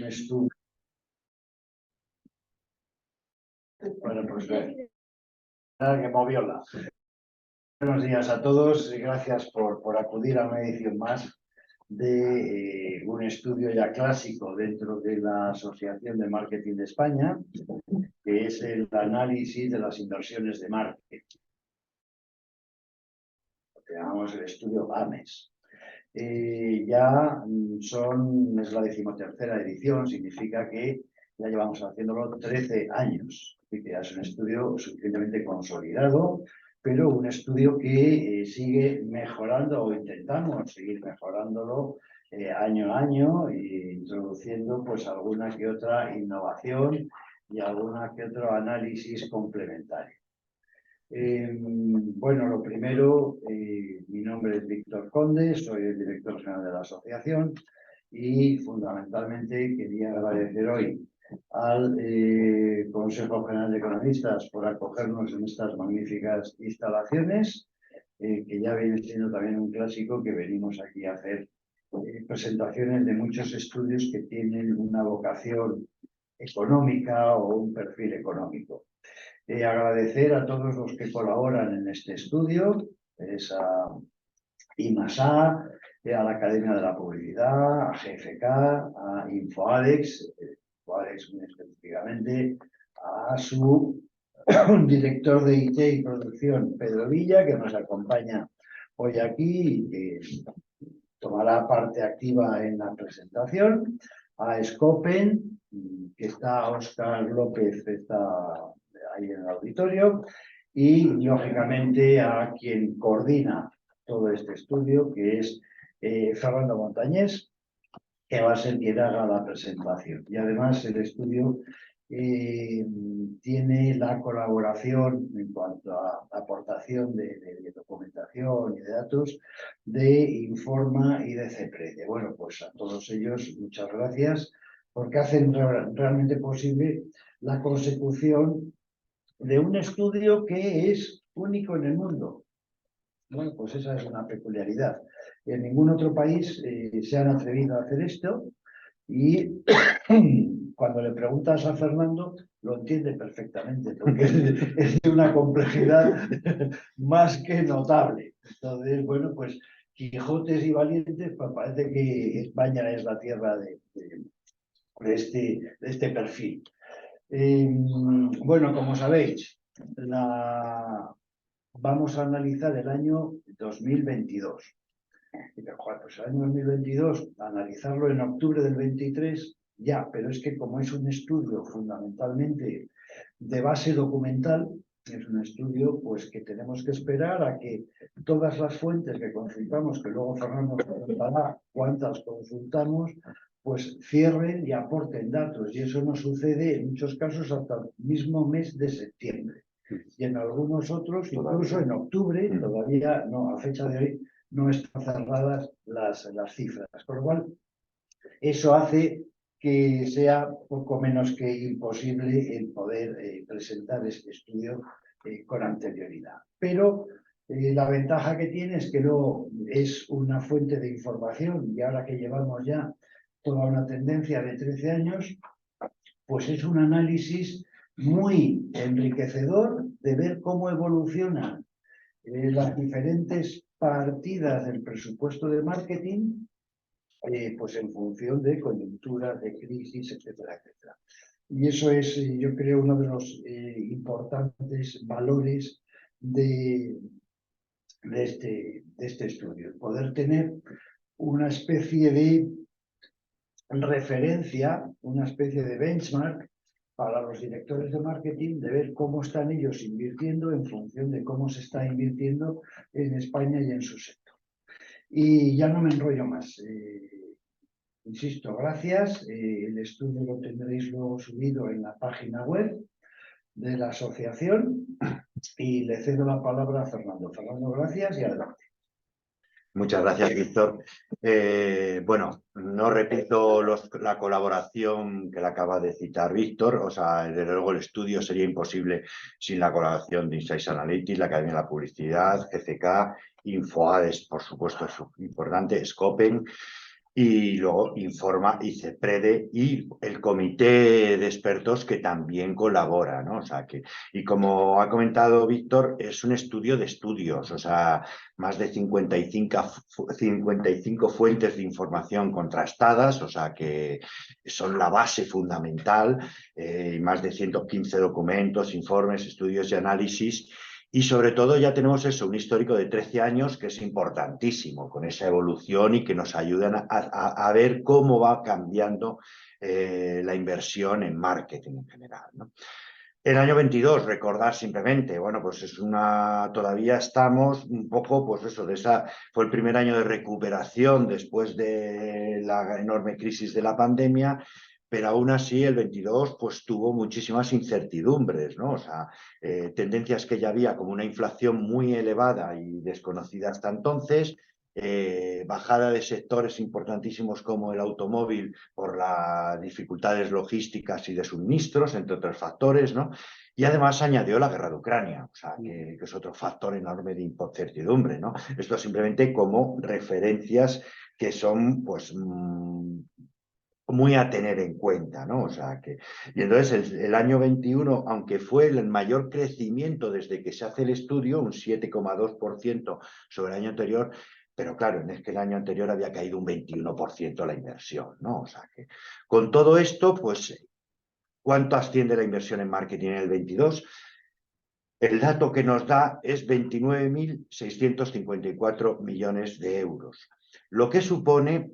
estudio. Bueno, pues nada, que moviola. Buenos días a todos y gracias por acudir a una edición más de un estudio ya clásico dentro de la Asociación de Marketing de España, que es el análisis de las inversiones de marketing. Lo que llamamos el estudio AMES. Es la 13ª edición, significa que ya llevamos haciéndolo 13 años. Así que ya es un estudio suficientemente consolidado, pero un estudio que sigue mejorando o intentamos seguir mejorándolo año a año e introduciendo pues alguna que otra innovación y alguna que otro análisis complementario. Bueno, lo primero, mi nombre es Víctor Conde, soy el director general de la asociación y fundamentalmente quería agradecer hoy al Consejo General de Economistas por acogernos en estas magníficas instalaciones, que ya viene siendo también un clásico que venimos aquí a hacer presentaciones de muchos estudios que tienen una vocación económica o un perfil económico. Agradecer a todos los que colaboran en este estudio, es a IMASA, a la Academia de la Publicidad, a GFK, a InfoAdex, muy específicamente, a su director de IT y producción, Pedro Villa, que nos acompaña hoy aquí y que tomará parte activa en la presentación, a Scopen, que está Óscar López, está ahí en el auditorio, y lógicamente a quien coordina todo este estudio, que es Fernando Montañés, que va a ser quien haga la presentación. Y además el estudio tiene la colaboración en cuanto a aportación de documentación y de datos de Informa y de CEPREDE. Bueno, pues a todos ellos muchas gracias porque hacen realmente posible la consecución de un estudio que es único en el mundo. Bueno, pues esa es una peculiaridad. En ningún otro país se han atrevido a hacer esto y cuando le preguntas a Fernando lo entiende perfectamente porque es de una complejidad más que notable. Entonces, bueno, pues Quijotes y valientes, pues parece que España es la tierra de este perfil. Bueno, como sabéis, vamos a analizar el año 2022. Pues el año 2022, analizarlo en octubre del 23, ya, pero es que como es un estudio fundamentalmente de base documental, es un estudio pues que tenemos que esperar a que todas las fuentes que consultamos, que luego Fernando nos contará cuántas consultamos, pues cierren y aporten datos. Y eso no sucede en muchos casos hasta el mismo mes de septiembre. Y en algunos otros, incluso en octubre, todavía no, a fecha de hoy, no están cerradas las cifras. Con lo cual, eso hace que sea poco menos que imposible el poder presentar este estudio con anterioridad. Pero la ventaja que tiene es que luego es una fuente de información y ahora que llevamos ya toda una tendencia de 13 años, pues es un análisis muy enriquecedor de ver cómo evolucionan las diferentes partidas del presupuesto de marketing, pues en función de coyunturas, de crisis, etcétera, etcétera. Y eso es, yo creo, uno de los importantes valores de este estudio. Poder tener una especie de referencia, una especie de benchmark para los directores de marketing de ver cómo están ellos invirtiendo en función de cómo se está invirtiendo en España y en su sector. Y ya no me enrollo más. Insisto, gracias. El estudio lo tendréis luego subido en la página web de la asociación y le cedo la palabra a Fernando. Fernando, gracias y adelante. Muchas gracias, Víctor. Bueno, no repito la colaboración que le acaba de citar Víctor. O sea, desde luego el estudio sería imposible sin la colaboración de Insights Analytics, la Academia de la Publicidad, GFK, InfoAdex, por supuesto, es importante, Scopen. y luego informa ICEPREDE y el comité de expertos que también colabora, ¿no? O sea que, y como ha comentado Víctor, es un estudio de estudios, o sea, más de 55 fuentes de información contrastadas, o sea que son la base fundamental, más de 115 documentos, informes, estudios y análisis. Y sobre todo ya tenemos eso, un histórico de 13 años que es importantísimo con esa evolución y que nos ayudan a ver cómo va cambiando la inversión en marketing en general, ¿no? El año 22, recordar simplemente, bueno, pues es todavía estamos un poco, pues eso, fue el primer año de recuperación después de la enorme crisis de la pandemia, pero aún así el 22 pues tuvo muchísimas incertidumbres, ¿no? O sea, tendencias que ya había como una inflación muy elevada y desconocida hasta entonces, bajada de sectores importantísimos como el automóvil por las dificultades logísticas y de suministros, entre otros factores, ¿no? Y además añadió la guerra de Ucrania, o sea, que es otro factor enorme de incertidumbre, ¿no? Esto simplemente como referencias que son, pues, muy a tener en cuenta, ¿no? O sea, y entonces el año 21, aunque fue el mayor crecimiento desde que se hace el estudio, un 7,2% sobre el año anterior, pero claro, es que el año anterior había caído un 21% la inversión, ¿no? O sea, que con todo esto, pues, ¿cuánto asciende la inversión en marketing en el 22? El dato que nos da es 29.654 millones de euros, lo que supone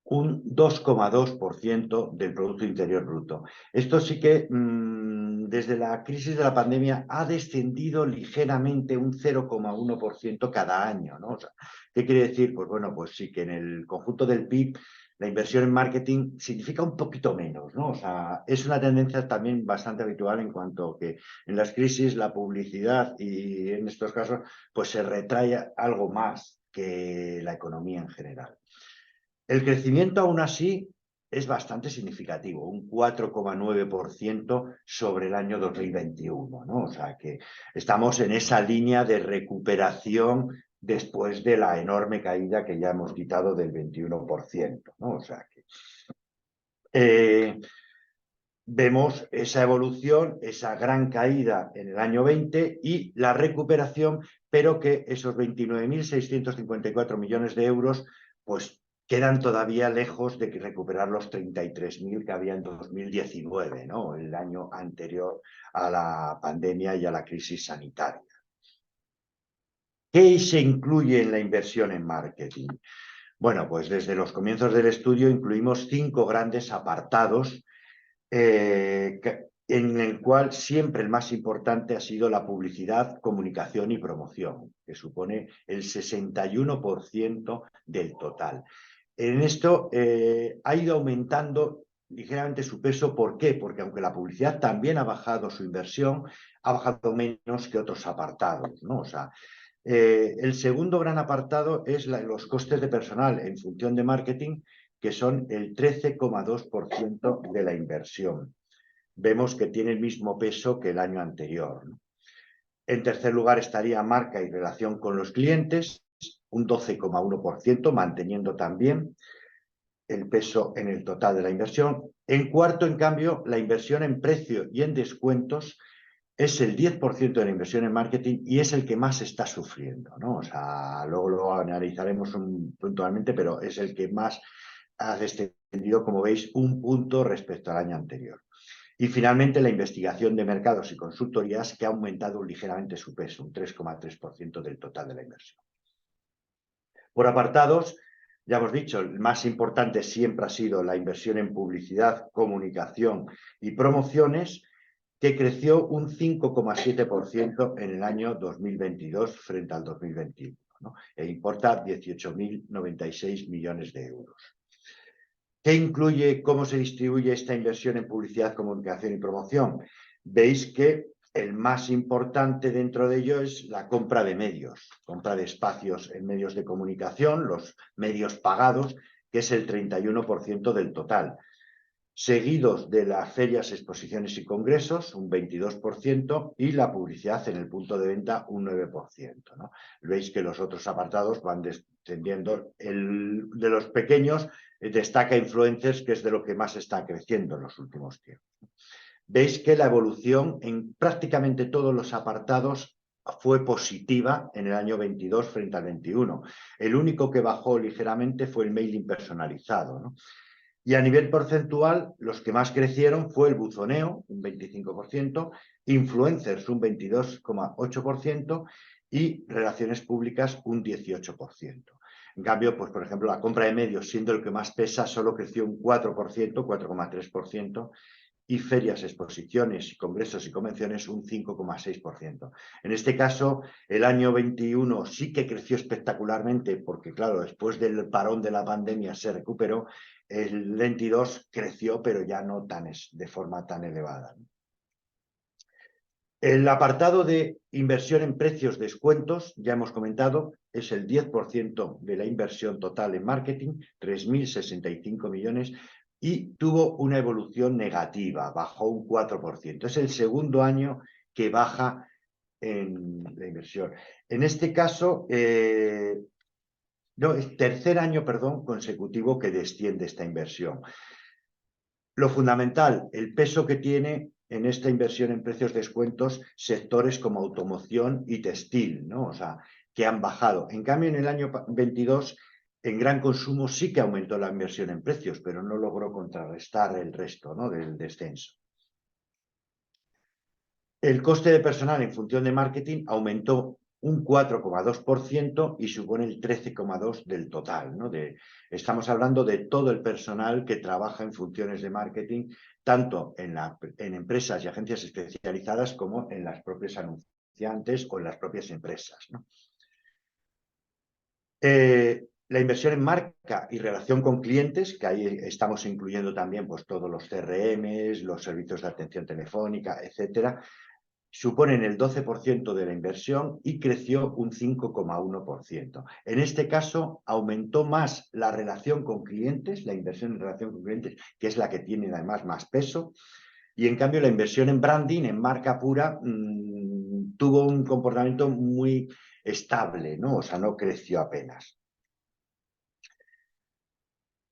un 2,2% del Producto Interior Bruto. Esto sí que desde la crisis de la pandemia ha descendido ligeramente un 0,1% cada año, ¿no? O sea, ¿qué quiere decir? Pues bueno, pues sí que en el conjunto del PIB la inversión en marketing significa un poquito menos, ¿no? O sea, es una tendencia también bastante habitual en cuanto que en las crisis la publicidad y en estos casos pues se retrae algo más que la economía en general. El crecimiento aún así es bastante significativo, un 4,9% sobre el año 2021, ¿no? O sea que estamos en esa línea de recuperación después de la enorme caída que ya hemos quitado del 21%, ¿no? O sea que vemos esa evolución, esa gran caída en el año 20 y la recuperación, pero que esos 29.654 millones de euros, pues quedan todavía lejos de recuperar los 33.000 que había en 2019, ¿no? El año anterior a la pandemia y a la crisis sanitaria. ¿Qué se incluye en la inversión en marketing? Bueno, pues desde los comienzos del estudio incluimos 5 grandes apartados en el cual siempre el más importante ha sido la publicidad, comunicación y promoción, que supone el 61% del total. En esto ha ido aumentando ligeramente su peso. ¿Por qué? Porque aunque la publicidad también ha bajado su inversión, ha bajado menos que otros apartados, ¿no? O sea, el segundo gran apartado es los costes de personal en función de marketing, que son el 13,2% de la inversión. Vemos que tiene el mismo peso que el año anterior, ¿no? En tercer lugar estaría marca y relación con los clientes, un 12,1%, manteniendo también el peso en el total de la inversión. En cuarto, en cambio, la inversión en precio y en descuentos es el 10% de la inversión en marketing y es el que más está sufriendo, ¿no? O sea, luego lo analizaremos puntualmente, pero es el que más ha descendido, como veis, un punto respecto al año anterior. Y finalmente la investigación de mercados y consultorías, que ha aumentado ligeramente su peso, un 3,3% del total de la inversión. Por apartados, ya hemos dicho, el más importante siempre ha sido la inversión en publicidad, comunicación y promociones, que creció un 5,7% en el año 2022 frente al 2021, ¿no? E importa 18.096 millones de euros. ¿Qué incluye, cómo se distribuye esta inversión en publicidad, comunicación y promoción? Veis que el más importante dentro de ello es la compra de medios, compra de espacios en medios de comunicación, los medios pagados, que es el 31% del total. seguidos de las ferias, exposiciones y congresos, un 22%, y la publicidad en el punto de venta, un 9%, ¿no? Veis que los otros apartados van descendiendo. De los pequeños destaca influencers, que es de lo que más está creciendo en los últimos tiempos. Veis que la evolución en prácticamente todos los apartados fue positiva en el año 22 frente al 21. El único que bajó ligeramente fue el mailing personalizado, ¿no? Y a nivel porcentual, los que más crecieron fue el buzoneo, un 25%, influencers, un 22,8%, y relaciones públicas, un 18%. En cambio, pues, por ejemplo, la compra de medios, siendo el que más pesa, solo creció un 4%, 4,3%, y ferias, exposiciones, congresos y convenciones un 5,6%. En este caso, el año 21 sí que creció espectacularmente porque, claro, después del parón de la pandemia se recuperó. El 22 creció, pero ya no de forma tan elevada. El apartado de inversión en precios, descuentos, ya hemos comentado, es el 10% de la inversión total en marketing, 3.065 millones, y tuvo una evolución negativa, bajó un 4%. Es el segundo año que baja en la inversión. En este caso, no, es tercer año, perdón, consecutivo que desciende esta inversión. Lo fundamental, el peso que tiene en esta inversión en precios descuentos sectores como automoción y textil, ¿no? O sea, que han bajado. En cambio, en el año 22, en gran consumo sí que aumentó la inversión en precios, pero no logró contrarrestar el resto, ¿no?, del descenso. El coste de personal en función de marketing aumentó un 4,2% y supone el 13,2% del total, ¿no? Estamos hablando de todo el personal que trabaja en funciones de marketing, tanto en empresas y agencias especializadas como en las propias anunciantes o en las propias empresas, ¿no? La inversión en marca y relación con clientes, que ahí estamos incluyendo también pues, todos los CRMs, los servicios de atención telefónica, etcétera, suponen el 12% de la inversión y creció un 5,1%. En este caso, aumentó más la relación con clientes, la inversión en relación con clientes, que es la que tiene además más peso, y en cambio la inversión en branding, en marca pura, tuvo un comportamiento muy estable, ¿no? O sea, no creció apenas.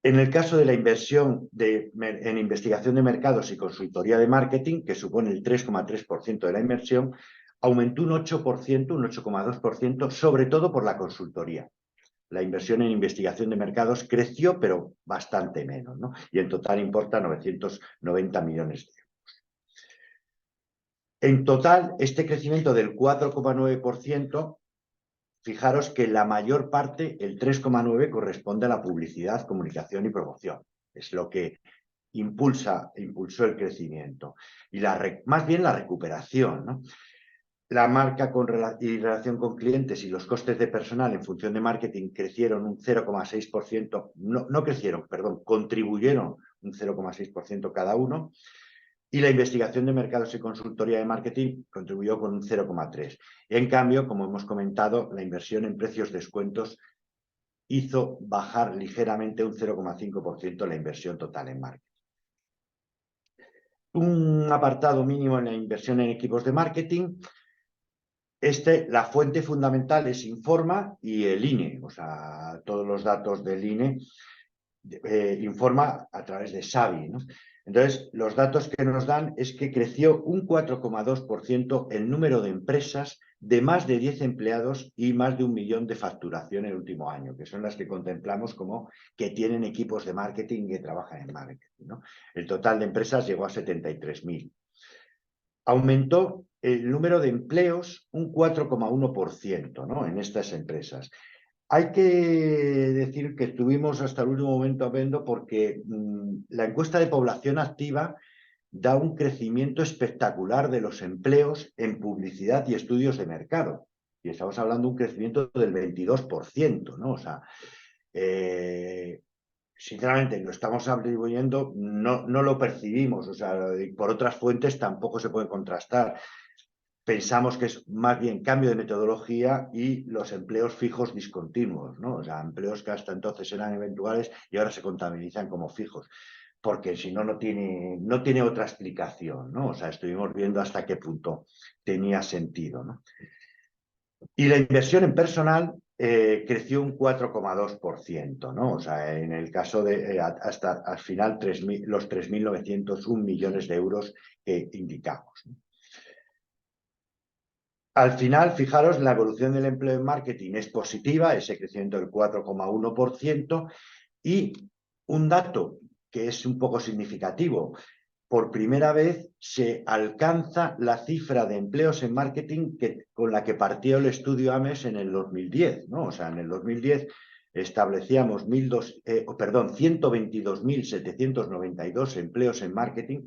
En el caso de la inversión en investigación de mercados y consultoría de marketing, que supone el 3,3% de la inversión, aumentó un 8%, un 8,2%, sobre todo por la consultoría. La inversión en investigación de mercados creció, pero bastante menos, ¿no? Y en total importa 990 millones de euros. En total, este crecimiento del 4,9%, fijaros que la mayor parte, el 3,9%, corresponde a la publicidad, comunicación y promoción. Es lo que impulsó el crecimiento. Y más bien la recuperación, ¿no? La marca y relación con clientes y los costes de personal en función de marketing crecieron un 0,6%, no crecieron, perdón, contribuyeron un 0,6% cada uno. Y la investigación de mercados y consultoría de marketing contribuyó con un 0,3%. Y en cambio, como hemos comentado, la inversión en precios descuentos hizo bajar ligeramente un 0,5% la inversión total en marketing. Un apartado mínimo en la inversión en equipos de marketing. La fuente fundamental es Informa y el INE, o sea, todos los datos del INE informa a través de Xavi, ¿no? Entonces, los datos que nos dan es que creció un 4,2% el número de empresas de más de 10 empleados y más de 1 millón de facturación el último año, que son las que contemplamos como que tienen equipos de marketing que trabajan en marketing, ¿no? El total de empresas llegó a 73.000. Aumentó el número de empleos un 4,1%, ¿no?, en estas empresas. Hay que decir que estuvimos hasta el último momento viendo porque la encuesta de población activa da un crecimiento espectacular de los empleos en publicidad y estudios de mercado. Y estamos hablando de un crecimiento del 22%, ¿no? O sea, sinceramente, lo estamos atribuyendo, no lo percibimos, o sea, por otras fuentes tampoco se puede contrastar. Pensamos que es más bien cambio de metodología y los empleos fijos discontinuos, ¿no? O sea, empleos que hasta entonces eran eventuales y ahora se contabilizan como fijos. porque si no, no tiene otra explicación, ¿no? O sea, estuvimos viendo hasta qué punto tenía sentido, ¿no? Y la inversión en personal creció un 4,2%, ¿no? O sea, en el caso de hasta al final los 3.901 millones de euros que indicamos, ¿no? Al final, fijaros, la evolución del empleo en marketing es positiva, ese crecimiento del 4,1%, y un dato que es un poco significativo: por primera vez se alcanza la cifra de empleos en marketing con la que partió el estudio AMES en el 2010, ¿no? O sea, en el 2010 establecíamos 122.792 empleos en marketing.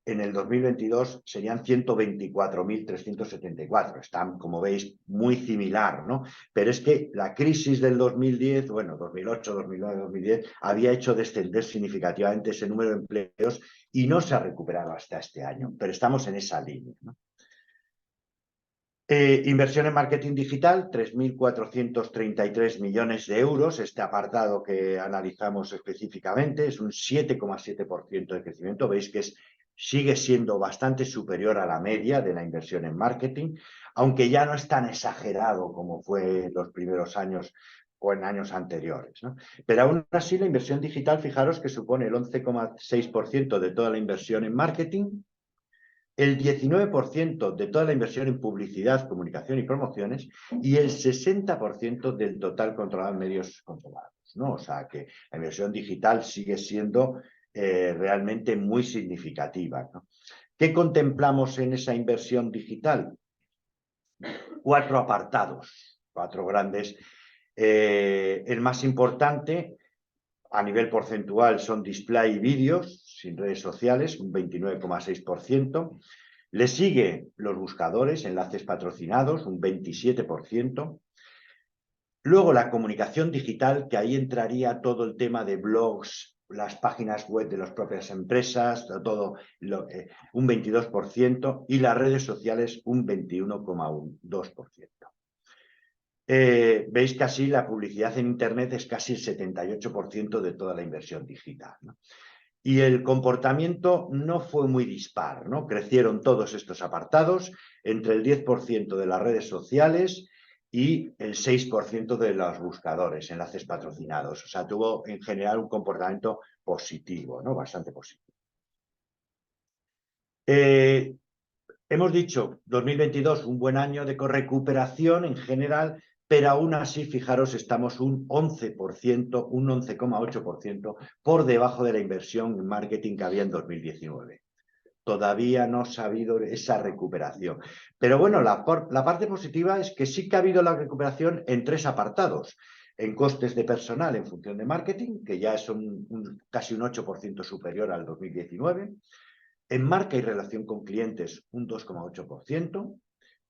En el 2022 serían 124.374. Están, como veis, muy similar, ¿no? Pero es que la crisis del 2010, bueno, 2008, 2009, 2010, había hecho descender significativamente ese número de empleos y no se ha recuperado hasta este año, pero estamos en esa línea, ¿no? Inversión en marketing digital, 3.433 millones de euros. Este apartado que analizamos específicamente es un 7,7% de crecimiento. Veis que sigue siendo bastante superior a la media de la inversión en marketing, aunque ya no es tan exagerado como fue en los primeros años o en años anteriores, ¿no? Pero aún así, la inversión digital, fijaros que supone el 11,6% de toda la inversión en marketing, el 19% de toda la inversión en publicidad, comunicación y promociones, y el 60% del total controlado en medios controlados, ¿no? O sea que la inversión digital sigue siendo realmente muy significativa, ¿no? ¿Qué contemplamos en esa inversión digital? 4 apartados, 4 grandes. El más importante a nivel porcentual son display y vídeos sin redes sociales, un 29,6%. Le sigue los buscadores, enlaces patrocinados, un 27%. Luego la comunicación digital, que ahí entraría todo el tema de blogs, las páginas web de las propias empresas, todo un 22%, y las redes sociales un 21,2%. Veis que así la publicidad en Internet es casi el 78% de toda la inversión digital, ¿no? Y el comportamiento no fue muy dispar, ¿no? Crecieron todos estos apartados, entre el 10% de las redes sociales y el 6% de los buscadores, enlaces patrocinados. O sea, tuvo en general un comportamiento positivo, ¿no? Bastante positivo. Hemos dicho 2022 un buen año de recuperación en general, pero aún así, fijaros, estamos un 11%, un 11,8% por debajo de la inversión en marketing que había en 2019. Todavía no se ha habido esa recuperación. Pero bueno, la parte positiva es que sí que ha habido la recuperación en 3 apartados. En costes de personal en función de marketing, que ya es casi un 8% superior al 2019. En marca y relación con clientes, un 2,8%,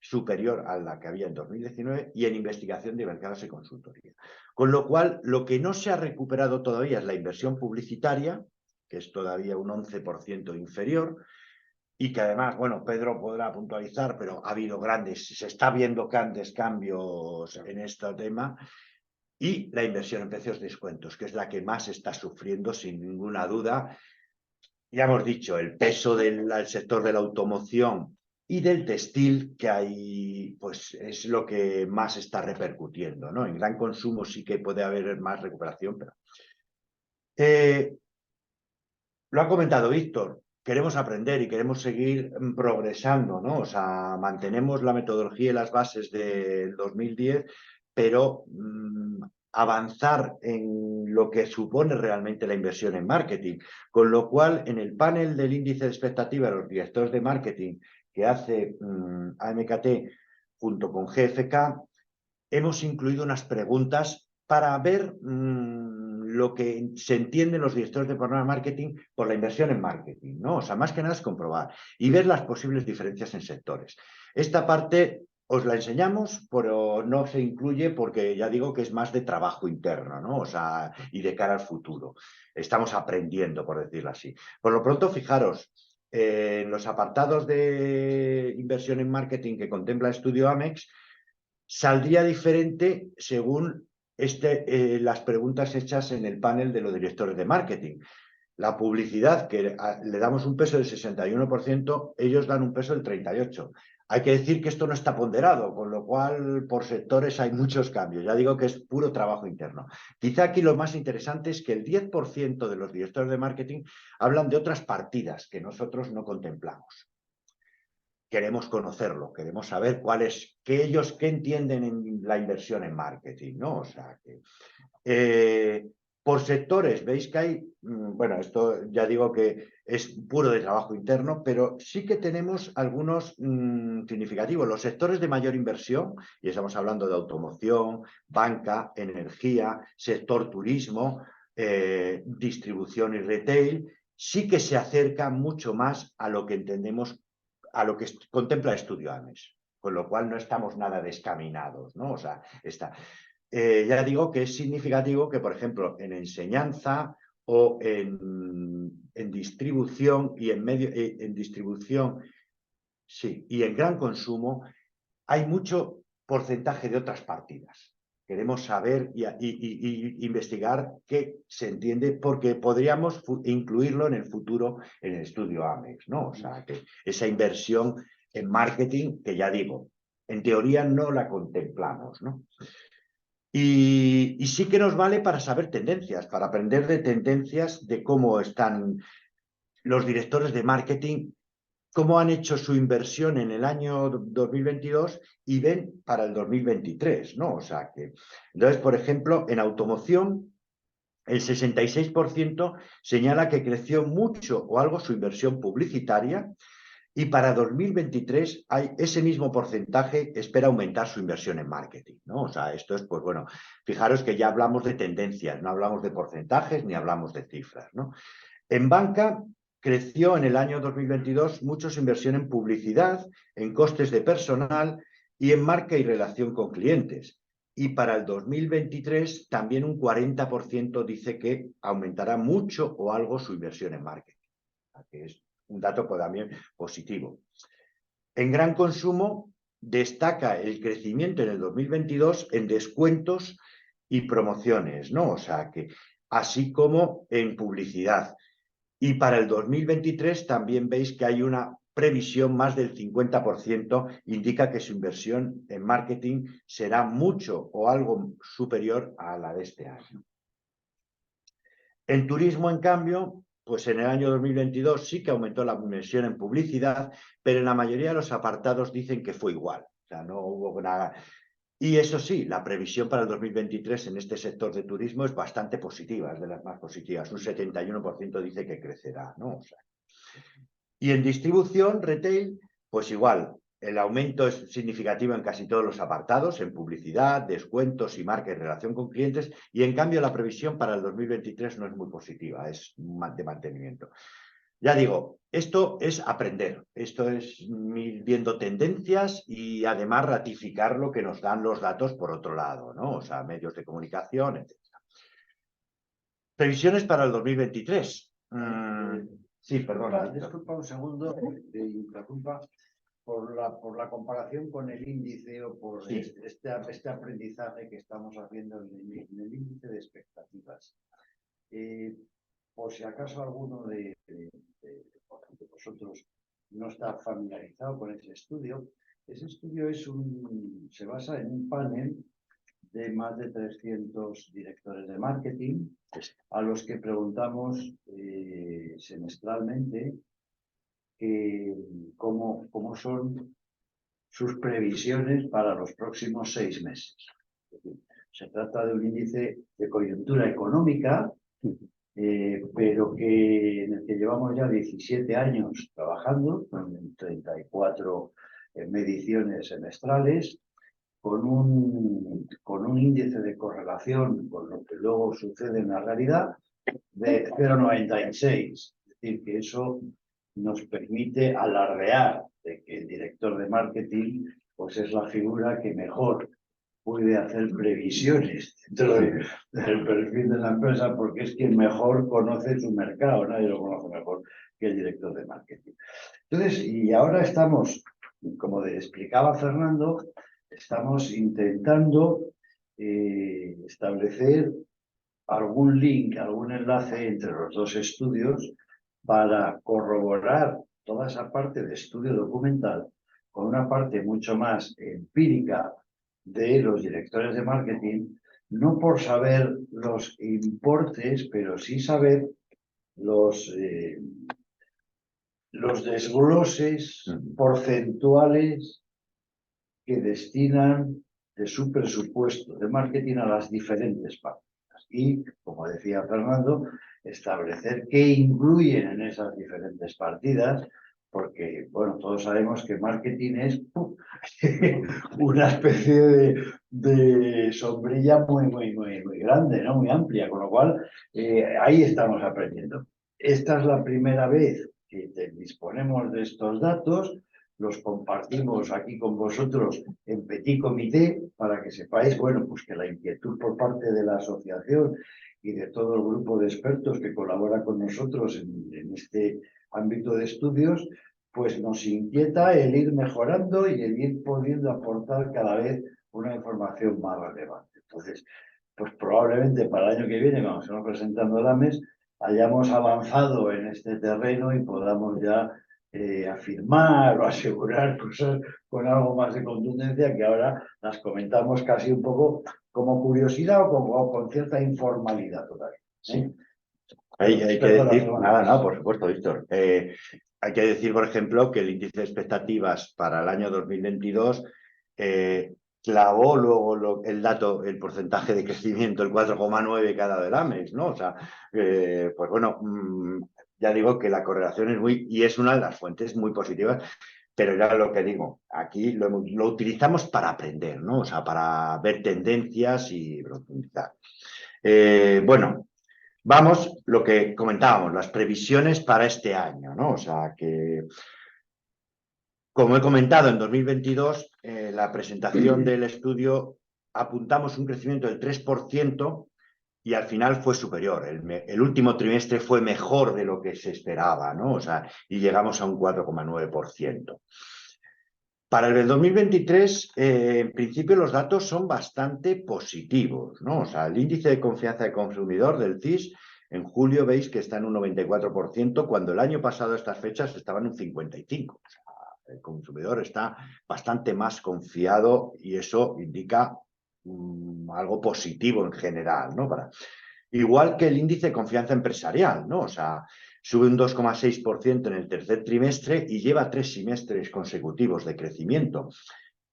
superior a la que había en 2019, y en investigación de mercados y consultoría. Con lo cual, lo que no se ha recuperado todavía es la inversión publicitaria, que es todavía un 11% inferior, y que además, bueno, Pedro podrá puntualizar, pero ha habido se está viendo grandes cambios en este tema, y la inversión en precios de descuentos, que es la que más está sufriendo sin ninguna duda. Ya hemos dicho, el peso del sector de la automoción y del textil, que hay, pues es lo que más está repercutiendo, ¿no? En gran consumo sí que puede haber más recuperación, pero... lo ha comentado Víctor, queremos aprender y queremos seguir progresando, ¿no? O sea, mantenemos la metodología y las bases del 2010, pero avanzar en lo que supone realmente la inversión en marketing. Con lo cual, en el panel del índice de expectativa de los directores de marketing que hace AMKT junto con GFK, hemos incluido unas preguntas para ver lo que se entienden los directores de programa de marketing por la inversión en marketing, ¿no? O sea, más que nada es comprobar y ver las posibles diferencias en sectores. Esta parte os la enseñamos, pero no se incluye porque ya digo que es más de trabajo interno, ¿no? O sea, y de cara al futuro. Estamos aprendiendo, por decirlo así. Por lo pronto, fijaros, en los apartados de inversión en marketing que contempla el estudio AMEX, saldría diferente según las preguntas hechas en el panel de los directores de marketing. La publicidad, que le damos un peso del 61%, ellos dan un peso del 38%. Hay que decir que esto no está ponderado, con lo cual por sectores hay muchos cambios. Ya digo que es puro trabajo interno. Quizá aquí lo más interesante es que el 10% de los directores de marketing hablan de otras partidas que nosotros no contemplamos. Queremos conocerlo, queremos saber qué entienden en la inversión en marketing, ¿no? O sea, por sectores, veis que hay, bueno, esto ya digo que es puro de trabajo interno, pero sí que tenemos algunos significativos. Los sectores de mayor inversión, y estamos hablando de automoción, banca, energía, sector turismo, distribución y retail, sí que se acercan mucho más a lo que entendemos, a lo que contempla el estudio AMES, con lo cual no estamos nada descaminados, ¿no? O sea, ya digo que es significativo que, por ejemplo, en enseñanza o en distribución y en distribución, sí, y en gran consumo, hay mucho porcentaje de otras partidas. Queremos saber y investigar qué se entiende, porque podríamos incluirlo en el futuro en el estudio AMEX, ¿no? O sea, que esa inversión en marketing, que ya digo, en teoría no la contemplamos, ¿no? Y sí que nos vale para saber tendencias, para aprender de tendencias de cómo están los directores de marketing, cómo han hecho su inversión en el año 2022 y ven para el 2023, ¿no? O sea que, entonces, por ejemplo, en automoción, el 66% señala que creció mucho o algo su inversión publicitaria. Y para 2023 ese mismo porcentaje espera aumentar su inversión en marketing, ¿no? O sea, esto es, pues bueno, fijaros que ya hablamos de tendencias, no hablamos de porcentajes ni hablamos de cifras, ¿no? En banca creció en el año 2022 mucho su inversión en publicidad, en costes de personal y en marca y relación con clientes. Y para el 2023 también un 40% dice que aumentará mucho o algo su inversión en marketing, que es un dato también positivo. En gran consumo destaca el crecimiento en el 2022 en descuentos y promociones, ¿no? O sea que, así como en publicidad. Y para el 2023 también veis que hay una previsión más del 50%, indica que su inversión en marketing será mucho o algo superior a la de este año. En turismo, en cambio, pues en el año 2022 sí que aumentó la inversión en publicidad, pero en la mayoría de los apartados dicen que fue igual. O sea, no hubo nada. Y eso sí, la previsión para el 2023 en este sector de turismo es bastante positiva, es de las más positivas. Un 71% dice que crecerá, ¿no? O sea, y en distribución, retail, pues igual, el aumento es significativo en casi todos los apartados, en publicidad, descuentos y marca en relación con clientes, y en cambio la previsión para el 2023 no es muy positiva, es de mantenimiento. Ya digo, esto es aprender, esto es ir viendo tendencias y además ratificar lo que nos dan los datos por otro lado, ¿no? O sea, medios de comunicación, etc. Previsiones para el 2023. Sí, perdona. Disculpa un segundo, te interrumpa. Por la comparación con el índice o por Sí. este aprendizaje que estamos haciendo en el índice de expectativas. Por si acaso alguno de vosotros no está familiarizado con ese estudio se basa en un panel de más de 300 directores de marketing a los que preguntamos semestralmente cómo son sus previsiones para los próximos 6 meses. Se trata de un índice de coyuntura económica, pero en el que llevamos ya 17 años trabajando, con 34 mediciones semestrales, con un índice de correlación con lo que luego sucede en la realidad de 0,96. Es decir, que eso nos permite alardear de que el director de marketing pues es la figura que mejor puede hacer previsiones dentro del perfil de la empresa, porque es quien mejor conoce su mercado, nadie lo conoce mejor que el director de marketing. Entonces, y ahora estamos, como explicaba Fernando, estamos intentando establecer algún link, algún enlace entre los dos estudios para corroborar toda esa parte de estudio documental con una parte mucho más empírica de los directores de marketing, no por saber los importes, pero sí saber los desgloses porcentuales que destinan de su presupuesto de marketing a las diferentes partidas. Y, como decía Fernando, establecer qué incluyen en esas diferentes partidas, porque, bueno, todos sabemos que marketing es una especie de sombrilla muy grande, ¿no? Muy amplia, con lo cual ahí estamos aprendiendo. Esta es la primera vez que disponemos de estos datos, los compartimos aquí con vosotros en petit comité para que sepáis, bueno, pues que la inquietud por parte de la asociación y de todo el grupo de expertos que colabora con nosotros en este ámbito de estudios, pues nos inquieta el ir mejorando y el ir pudiendo aportar cada vez una información más relevante. Entonces, pues probablemente para el año que viene, cuando se nos presentando DAMES, hayamos avanzado en este terreno y podamos ya afirmar o asegurar cosas con algo más de contundencia que ahora las comentamos casi un poco como curiosidad o con cierta informalidad todavía. Sí. Hay que decir, nada, por supuesto, Víctor. Hay que decir, por ejemplo, que el índice de expectativas para el año 2022 clavó luego el porcentaje de crecimiento, el 4,9 cada del AMES, ¿no? O sea, pues bueno, ya digo que la correlación es y es una de las fuentes muy positivas, pero ya lo que digo, aquí lo utilizamos para aprender, ¿no? O sea, para ver tendencias y profundizar. Bueno, vamos, lo que comentábamos, las previsiones para este año, ¿no? O sea, que, como he comentado, en 2022, la presentación del estudio apuntamos un crecimiento del 3% y al final fue superior. El último trimestre fue mejor de lo que se esperaba, ¿no? O sea, y llegamos a un 4,9%. Para el del 2023, en principio los datos son bastante positivos, ¿no? O sea, el índice de confianza del consumidor del CIS, en julio veis que está en un 94%, cuando el año pasado a estas fechas estaba en un 55%. O sea, el consumidor está bastante más confiado y eso indica algo positivo en general, ¿no? Igual que el índice de confianza empresarial, ¿no? O sea, sube un 2,6% en el tercer trimestre y lleva 3 semestres consecutivos de crecimiento.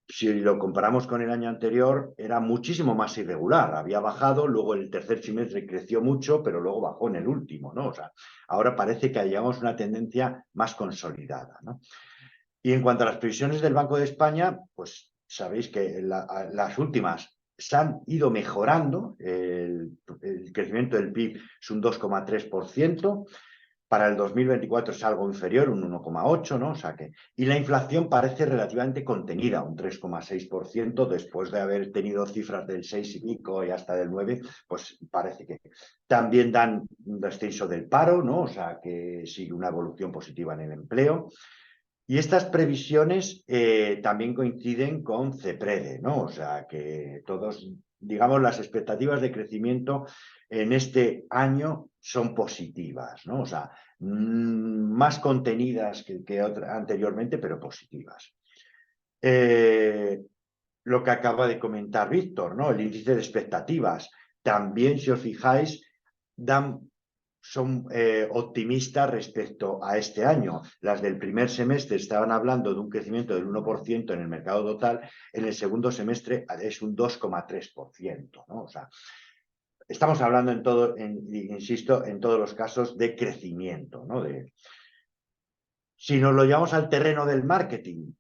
Si lo comparamos con el año anterior, era muchísimo más irregular. Había bajado, luego el tercer trimestre creció mucho, pero luego bajó en el último, ¿no? O sea, ahora parece que hayamos una tendencia más consolidada, ¿no? Y en cuanto a las previsiones del Banco de España, pues sabéis que las últimas se han ido mejorando. El crecimiento del PIB es un 2,3%. Para el 2024 es algo inferior, un 1,8%, ¿no? O sea que, y la inflación parece relativamente contenida, un 3,6%, después de haber tenido cifras del 6 y pico y hasta del 9, pues parece que también dan un descenso del paro, ¿no? O sea que sigue una evolución positiva en el empleo. Y estas previsiones también coinciden con CEPREDE, ¿no? O sea, que todos, digamos, las expectativas de crecimiento en este año son positivas, ¿no? O sea, más contenidas que anteriormente, pero positivas. Lo que acaba de comentar Víctor, ¿no? El índice de expectativas. También, si os fijáis, son optimistas respecto a este año. Las del primer semestre estaban hablando de un crecimiento del 1% en el mercado total, en el segundo semestre es un 2,3%, ¿no? O sea, estamos hablando insisto, en todos los casos de crecimiento, ¿no? Si nos lo llevamos al terreno del marketing,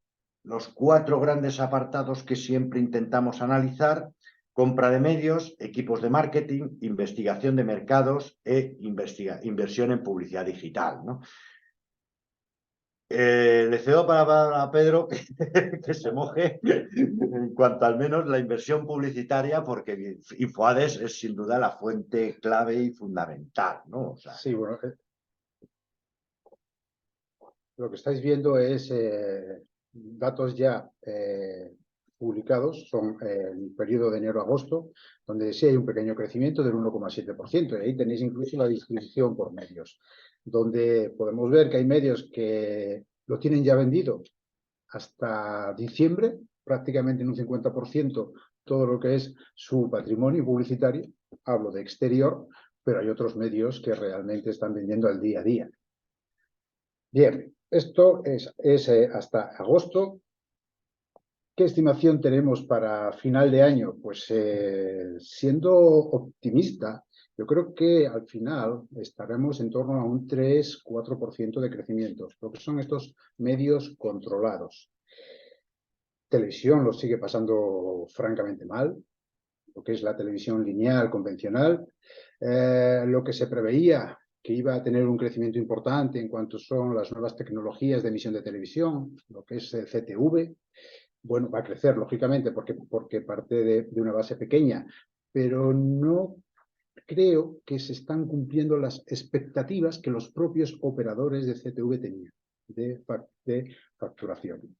los 4 grandes apartados que siempre intentamos analizar: compra de medios, equipos de marketing, investigación de mercados e inversión en publicidad digital, ¿no? Le cedo para a Pedro que se moje en cuanto al menos la inversión publicitaria, porque InfoAdes es sin duda la fuente clave y fundamental, ¿no? O sea, sí, bueno, lo que estáis viendo es datos ya publicados son el periodo de enero a agosto, donde sí hay un pequeño crecimiento del 1,7%, y ahí tenéis incluso la distribución por medios, donde podemos ver que hay medios que lo tienen ya vendido hasta diciembre, prácticamente en un 50% todo lo que es su patrimonio publicitario, hablo de exterior, pero hay otros medios que realmente están vendiendo al día a día. Bien, esto es hasta agosto. ¿Qué estimación tenemos para final de año? Pues siendo optimista, yo creo que al final estaremos en torno a un 3-4% de crecimiento, lo que son estos medios controlados. Televisión lo sigue pasando francamente mal, lo que es la televisión lineal convencional. Lo que se preveía que iba a tener un crecimiento importante en cuanto son las nuevas tecnologías de emisión de televisión, lo que es CTV, bueno, va a crecer, lógicamente, porque parte de una base pequeña, pero no creo que se están cumpliendo las expectativas que los propios operadores de CTV tenían de facturación.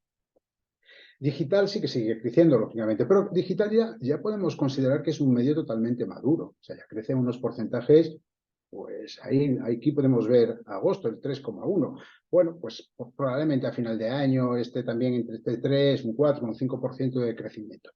Digital sí que sigue creciendo, lógicamente, pero digital ya podemos considerar que es un medio totalmente maduro. O sea, ya crece en unos porcentajes, pues ahí, aquí podemos ver agosto, el 3,1. Bueno, pues probablemente a final de año esté también entre este 3, un 4, un 5% de crecimiento.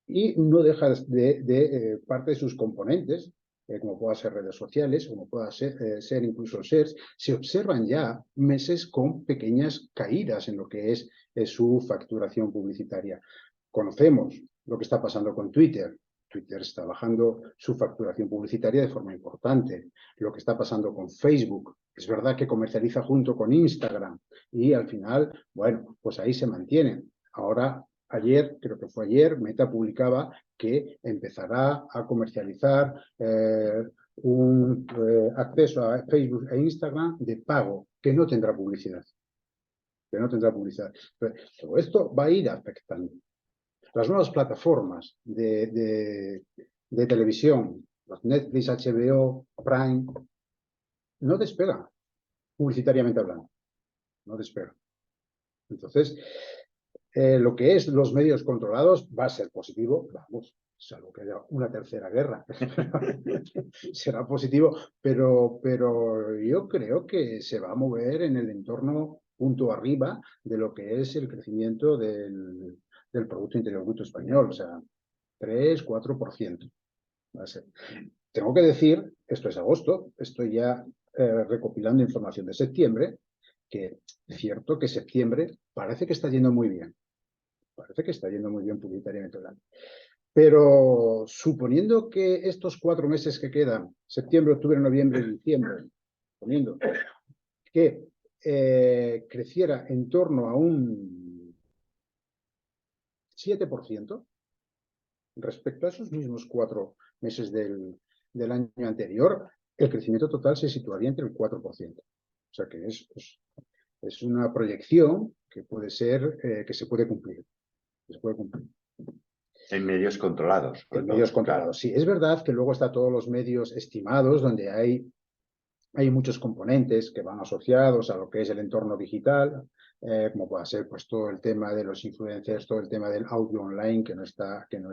Y no deja de parte de sus componentes, como puedan ser redes sociales, como pueda ser incluso shares, se observan ya meses con pequeñas caídas en lo que es su facturación publicitaria. Conocemos lo que está pasando con Twitter. Twitter está bajando su facturación publicitaria de forma importante. Lo que está pasando con Facebook. Es verdad que comercializa junto con Instagram y al final, bueno, pues ahí se mantiene. Ahora, ayer, creo que fue ayer, Meta publicaba que empezará a comercializar un acceso a Facebook e Instagram de pago, que no tendrá publicidad. Que no tendrá publicidad. Entonces, todo esto va a ir afectando. Las nuevas plataformas de televisión, los Netflix, HBO, Prime, no despegan, publicitariamente hablando. No despegan. Entonces, lo que es los medios controlados va a ser positivo, vamos, salvo que haya una tercera guerra. Será positivo, pero yo creo que se va a mover en el entorno punto arriba de lo que es el crecimiento del Producto Interior Bruto español, o sea, 3-4%. Va a ser. Tengo que decir, esto es agosto, estoy ya recopilando información de septiembre, que es cierto que septiembre parece que está yendo muy bien. Parece que está yendo muy bien publicitariamente hablando. Pero suponiendo que estos 4 meses que quedan, septiembre, octubre, noviembre y diciembre, suponiendo que creciera en torno a un 7% respecto a esos mismos 4 meses del año anterior, el crecimiento total se situaría entre el 4%. O sea que es una proyección que puede ser, que se puede cumplir. Se puede cumplir. En medios controlados. En medios controlados, claro. Sí, es verdad que luego está todos los medios estimados, donde hay muchos componentes que van asociados a lo que es el entorno digital, como puede ser pues todo el tema de los influencers, todo el tema del audio online que no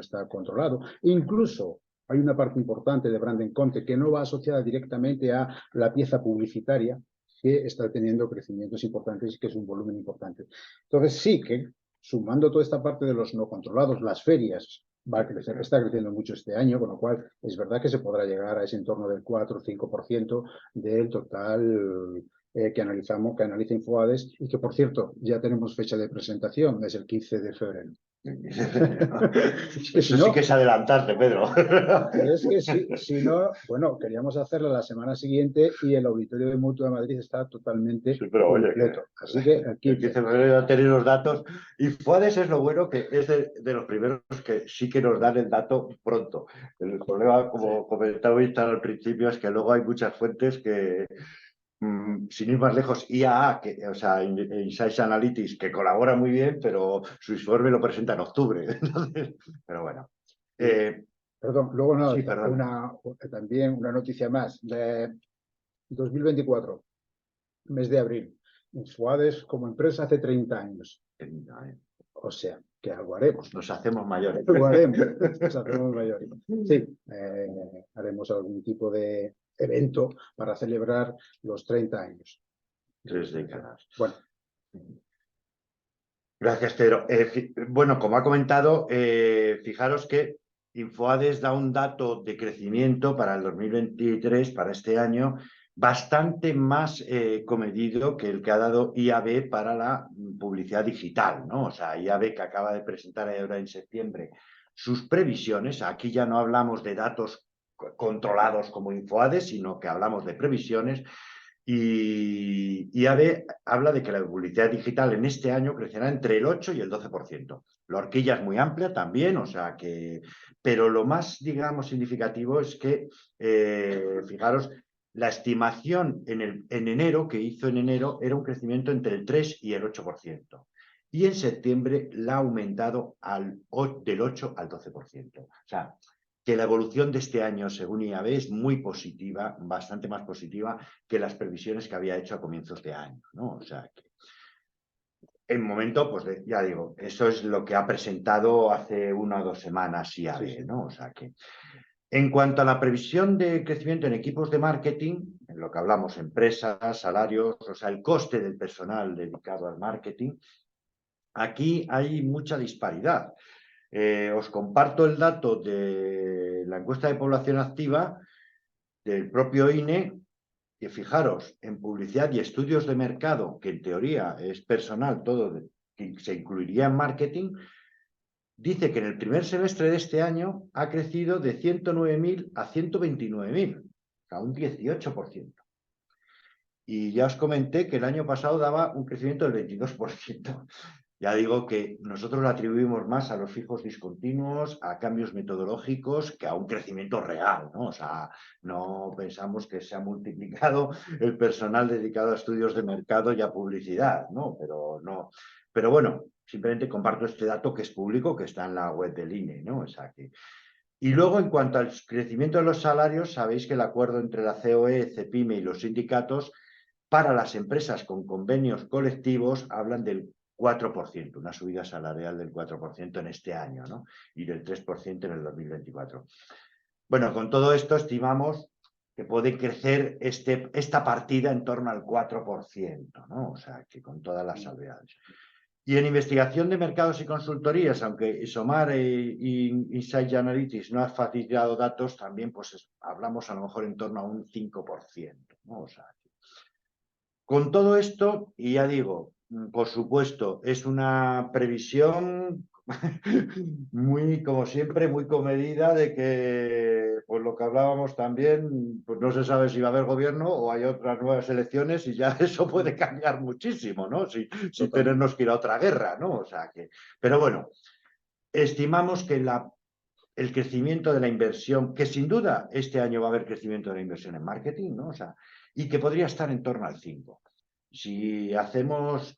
está controlado. Incluso hay una parte importante de branding content que no va asociada directamente a la pieza publicitaria, que está teniendo crecimientos importantes y que es un volumen importante. Entonces sí que, sumando toda esta parte de los no controlados, las ferias, va a crecer, está creciendo mucho este año, con lo cual es verdad que se podrá llegar a ese entorno del 4 o 5% del total que analiza InfoAdes, y que, por cierto, ya tenemos fecha de presentación, es el 15 de febrero. Es que eso sí que es adelantarte, Pedro. Es que si no, bueno, queríamos hacerla la semana siguiente y el auditorio de Mutua de Madrid está totalmente completo. Así que aquí el 15 de febrero ya tenéis los datos. InfoAdes es lo bueno, que es de los primeros que sí que nos dan el dato pronto. El problema, como comentaba al principio, es que luego hay muchas fuentes que, sin ir más lejos, IAA, o sea, Insights Analytics, que colabora muy bien, pero su informe lo presenta en octubre. Entonces, pero bueno. Perdón, luego no, sí, también una noticia más. De 2024, mes de abril. InfoAdes como empresa hace 30 años. O sea, que algo haremos. Nos hacemos mayores. Algo haremos, nos hacemos mayores. Sí, haremos algún tipo de evento para celebrar los 30 años. 3 décadas. Bueno. Gracias, Pedro. Bueno, como ha comentado, fijaros que Infoades da un dato de crecimiento para el 2023, para este año, bastante más comedido que el que ha dado IAB para la publicidad digital, ¿no? O sea, IAB, que acaba de presentar ahora en septiembre sus previsiones. Aquí ya no hablamos de datos controlados como Infoades, sino que hablamos de previsiones. Y IAB habla de que la publicidad digital en este año crecerá entre el 8 y el 12%. La horquilla es muy amplia también, o sea que... Pero lo más, digamos, significativo es que, fijaros, la estimación en enero, que hizo en enero, era un crecimiento entre el 3 y el 8%. Y en septiembre la ha aumentado del 8 al 12%. O sea, que la evolución de este año, según IAB, es muy positiva, bastante más positiva que las previsiones que había hecho a comienzos de año, ¿no? O sea, que en momento, pues ya digo, eso es lo que ha presentado hace 1 o 2 semanas IAB, Sí, sí. ¿no? O sea que, en cuanto a la previsión de crecimiento en equipos de marketing, en lo que hablamos, empresas, salarios, o sea, el coste del personal dedicado al marketing, aquí hay mucha disparidad. Os comparto el dato de la encuesta de población activa del propio INE, que fijaros, en publicidad y estudios de mercado, que en teoría es personal todo, que se incluiría en marketing, dice que en el primer semestre de este año ha crecido de 109.000 a 129.000, a un 18%. Y ya os comenté que el año pasado daba un crecimiento del 22%. Ya digo que nosotros lo atribuimos más a los fijos discontinuos, a cambios metodológicos, que a un crecimiento real, ¿no? O sea, no pensamos que se ha multiplicado el personal dedicado a estudios de mercado y a publicidad, ¿no? Pero no. Pero bueno, simplemente comparto este dato que es público, que está en la web del INE, ¿no? O sea que... Y luego, en cuanto al crecimiento de los salarios, sabéis que el acuerdo entre la COE, CEPIME y los sindicatos para las empresas con convenios colectivos hablan del 4%, una subida salarial del 4% en este año, ¿no? Y del 3% en el 2024. Bueno, con todo esto estimamos que puede crecer esta partida en torno al 4%, ¿no? O sea, que con todas las salvedades. Y en investigación de mercados y consultorías, aunque Isomar y Insight Analytics no ha facilitado datos, también pues hablamos a lo mejor en torno a un 5%, ¿no? O sea, con todo esto, y ya digo, por supuesto, es una previsión muy, como siempre, muy comedida de que, pues lo que hablábamos también, pues no se sabe si va a haber gobierno o hay otras nuevas elecciones y ya eso puede cambiar muchísimo, ¿no? Si tenernos que ir a otra guerra, ¿no? O sea que, pero bueno, estimamos que el crecimiento de la inversión, que sin duda este año va a haber crecimiento de la inversión en marketing, ¿no? O sea, y que podría estar en torno al 5. Si hacemos,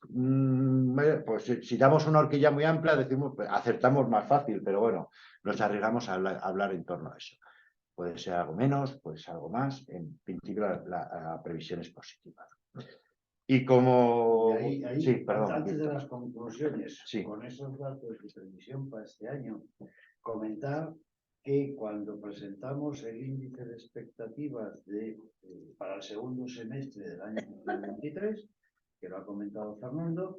pues si damos una horquilla muy amplia, decimos, acertamos más fácil, pero bueno, nos arriesgamos a hablar en torno a eso. Puede ser algo menos, puede ser algo más, en principio la previsión es positiva. Y como... Y ahí, sí, perdón, antes de las conclusiones, sí. Con esos datos de previsión para este año, comentar que cuando presentamos el índice de expectativas para el segundo semestre del año 2023, que lo ha comentado Fernando,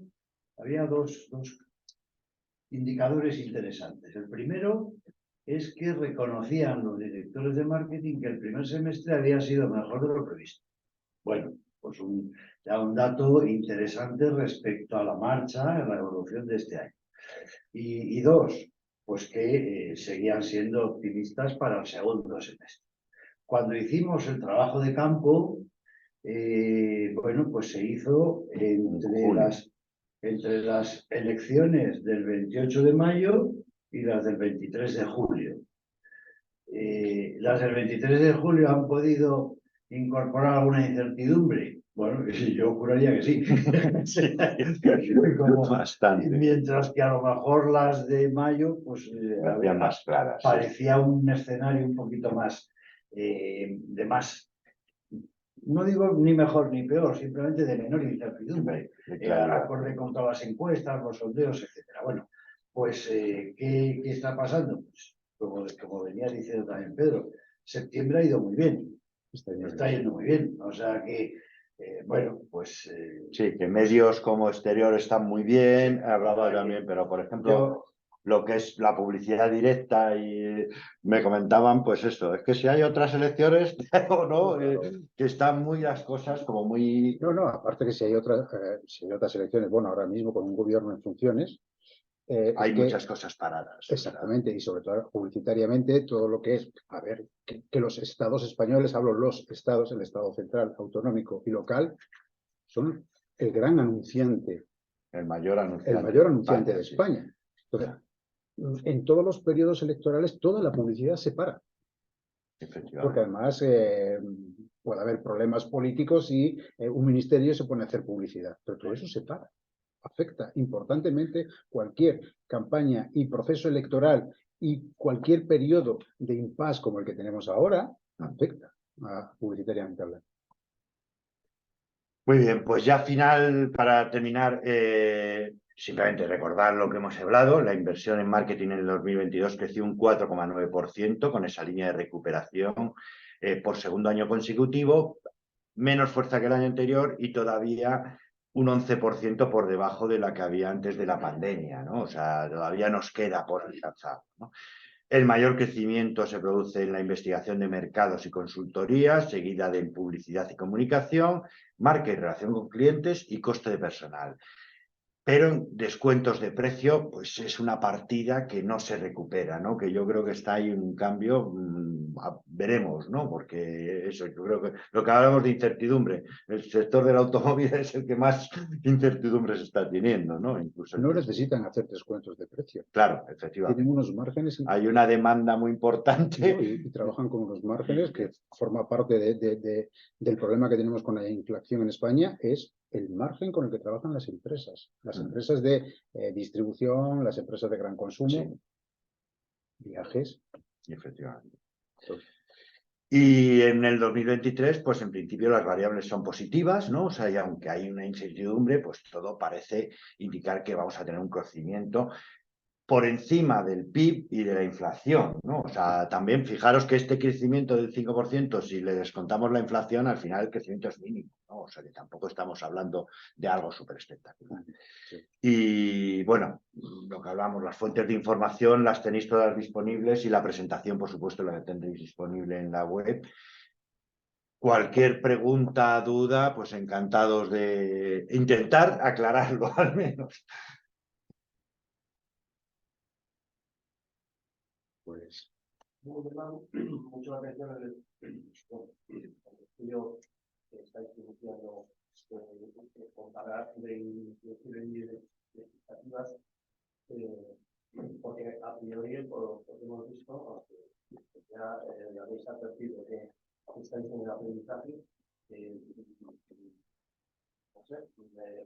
había dos indicadores interesantes. El primero es que reconocían los directores de marketing que el primer semestre había sido mejor de lo previsto. Bueno, pues ya un dato interesante respecto a la marcha, a la evolución de este año. Y dos, pues que seguían siendo optimistas para el segundo semestre. Cuando hicimos el trabajo de campo, bueno, pues se hizo entre las elecciones del 28 de mayo y las del 23 de julio. Las del 23 de julio han podido incorporar alguna incertidumbre. Bueno, yo juraría que sí. Bastante. Mientras que a lo mejor las de mayo, pues había más claras. Parecía un escenario un poquito más de más, no digo ni mejor ni peor, simplemente de menor incertidumbre, acorde con todas las encuestas, los sondeos, etcétera. Bueno, Pues, ¿qué está pasando? Pues, como venía diciendo también Pedro, septiembre ha ido muy bien, está yendo muy bien. O sea que, bueno, pues... Sí, que medios como exterior están muy bien, he hablado sí, también, pero por ejemplo, yo, lo que es la publicidad directa y me comentaban, pues esto, es que si hay otras elecciones, o no, que están muy las cosas como muy... No, no, aparte que si hay otras elecciones, bueno, ahora mismo con un gobierno en funciones, es Hay que muchas cosas paradas. O sea, exactamente, y sobre todo publicitariamente, todo lo que es, a ver, que los estados españoles, hablo los estados, el estado central, autonómico y local, son el gran anunciante, el mayor el anunciante mayor de anunciante España, de sí. España. Entonces, en todos los periodos electorales, toda la publicidad se para, porque Efectivamente. además puede haber problemas políticos y un ministerio se pone a hacer publicidad, pero todo eso se para. Afecta importantemente cualquier campaña y proceso electoral y cualquier periodo de impasse como el que tenemos ahora, afecta publicitariamente hablando. Muy bien, pues ya final, para terminar, simplemente recordar lo que hemos hablado. La inversión en marketing en el 2022 creció un 4,9% con esa línea de recuperación por segundo año consecutivo, menos fuerza que el año anterior y todavía un 11% por debajo de la que había antes de la pandemia, ¿no? O sea, todavía nos queda por alcanzar, ¿no? El mayor crecimiento se produce en la investigación de mercados y consultoría, seguida de publicidad y comunicación, marca y relación con clientes y coste de personal. Pero en descuentos de precio, pues es una partida que no se recupera, ¿no? Que yo creo que está ahí un cambio, veremos, ¿no? Porque eso, yo creo que lo que hablamos de incertidumbre, el sector del automóvil es el que más incertidumbres está teniendo, ¿no? Incluso No necesitan hacer descuentos de precio. claro, Tienen efectivamente. unos márgenes Hay una demanda muy importante. ¿no? y trabajan con unos márgenes que forma parte del problema que tenemos con la inflación en España, es el margen con el que trabajan las empresas. Las empresas de distribución, las empresas de gran consumo, Sí, viajes. efectivamente. Y en el 2023, pues en principio las variables son positivas, ¿no? O sea, y aunque hay una incertidumbre, pues todo parece indicar que vamos a tener un crecimiento por encima del PIB y de la inflación, ¿no? O sea, también fijaros que este crecimiento del 5%, si le descontamos la inflación, al final el crecimiento es mínimo, ¿no? O sea, que tampoco estamos hablando de algo súper espectacular. Sí. Y bueno, lo que hablamos, las fuentes de información las tenéis todas disponibles y la presentación, por supuesto, la tendréis disponible en la web. Cualquier pregunta, duda, pues encantados de intentar aclararlo al menos. Pues mucho la atención el estudio que estáis iniciando, comparar de expectativas, porque a priori, por lo que hemos visto, ya habéis advertido que estáis en el aprendizaje, no sé,